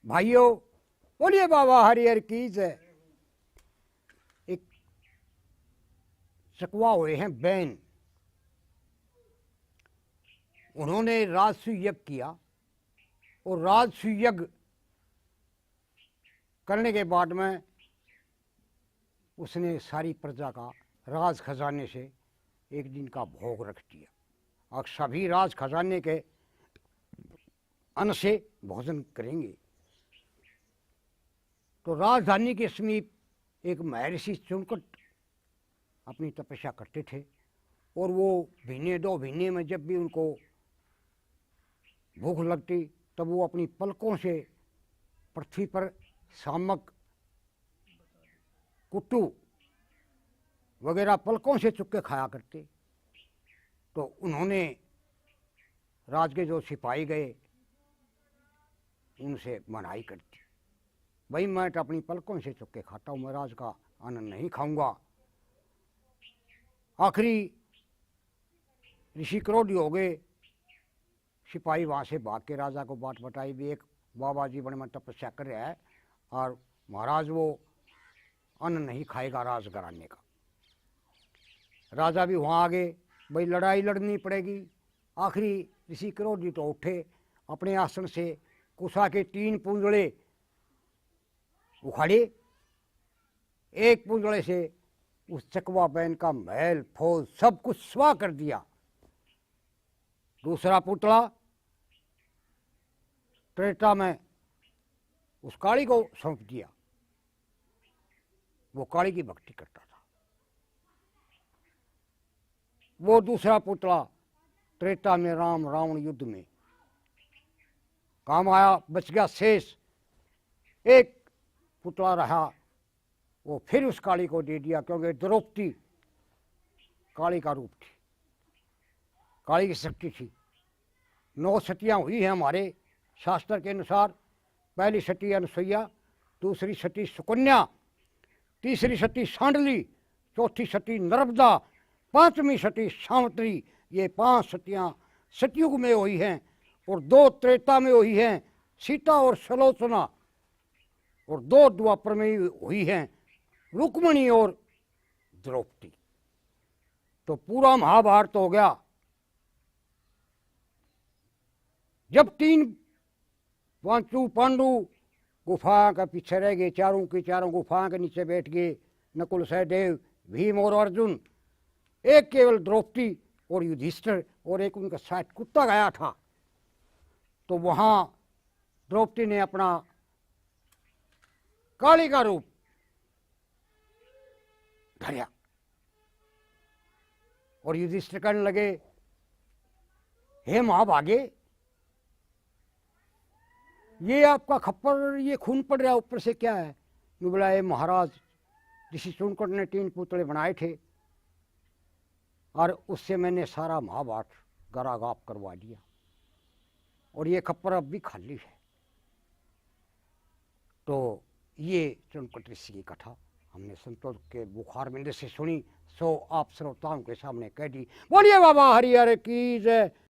भाइयों बोलिए बाबा हरिहर की जय। एक चकवा हुए हैं बैन, उन्होंने राजसूय यज्ञ किया और राजसूय यज्ञ करने के बाद में उसने सारी प्रजा का राज खजाने से एक दिन का भोग रख दिया और सभी राज खजाने के अन्न से भोजन करेंगे। तो राजधानी के समीप एक महर्षि चुनकट अपनी तपस्या करते थे और वो महीने दो महीने में जब भी उनको भूख लगती तब वो अपनी पलकों से पृथ्वी पर सामक कुट्टू वगैरह पलकों से चुप के खाया करते। तो उन्होंने राज के जो सिपाही गए उनसे मनाही कर दी, भाई मैं तो अपनी पलकों से चुप के खाता हूँ, मैं राज का आनंद नहीं खाऊंगा। आखिरी ऋषि क्रोधी हो गए, सिपाही वहाँ से भाग के राजा को बात बताई भी एक बाबा जी बड़े में तपस्या कर रहा है और महाराज वो अन्न नहीं खाएगा राज घराने का। राजा भी वहाँ आ गए, भाई लड़ाई लड़नी पड़ेगी। आखिरी ऋषि क्रोधी तो उठे, अपने आसन से कुशा के 3 पूंजड़े उखाड़े, एक पूंजड़े से उस चकवा बैन का महल फौज सब कुछ स्वाह कर दिया। दूसरा पुतला त्रेता में उस काली को सौंप दिया, वो काली की भक्ति करता था। वो दूसरा पुतला त्रेता में राम रावण युद्ध में काम आया, बच गया शेष। एक पुतला रहा, वो फिर उस काली को दे दिया, क्योंकि द्रौपदी काली का रूप थी, काली की शक्ति थी। 9 सतियां हुई हैं हमारे शास्त्र के अनुसार। पहली सती अनुसुईया, दूसरी सती सुकन्या, तीसरी सती सांडली, चौथी सती नर्मदा, 5वीं सती सावित्री। ये 5 सतियां सतयुग में हुई हैं और 2 त्रेता में हुई हैं, सीता और सलोचना, और 2 द्वापर में हुई हैं, रुक्मणी और द्रौपदी। तो पूरा महाभारत हो गया। जब 3 पांडु गुफा का पीछे रह गए, चारों की चारों गुफा के नीचे बैठ गए, नकुल सहदेव भीम और अर्जुन, एक केवल द्रौपदी और युधिष्ठिर और एक उनका साथ कुत्ता गया था। तो वहां द्रौपदी ने अपना काली का रूप धरिया और युधिष्ठिर कहने लगे, हे महाभागे, ये आपका खप्पर, ये खून पड़ रहा ऊपर से, क्या है? बोला, ये महाराज ऋषि चुनकट ने 3 पुतले बनाए थे और उससे मैंने सारा महाभारत गरागाप करवा दिया और ये खप्पर अब भी खाली है। तो ये चुनकट ऋषि की कथा हमने संतों के बुखार में से सुनी, सो आप श्रोताओं के सामने कह दी। बोलिए बाबा हरिहर की जय।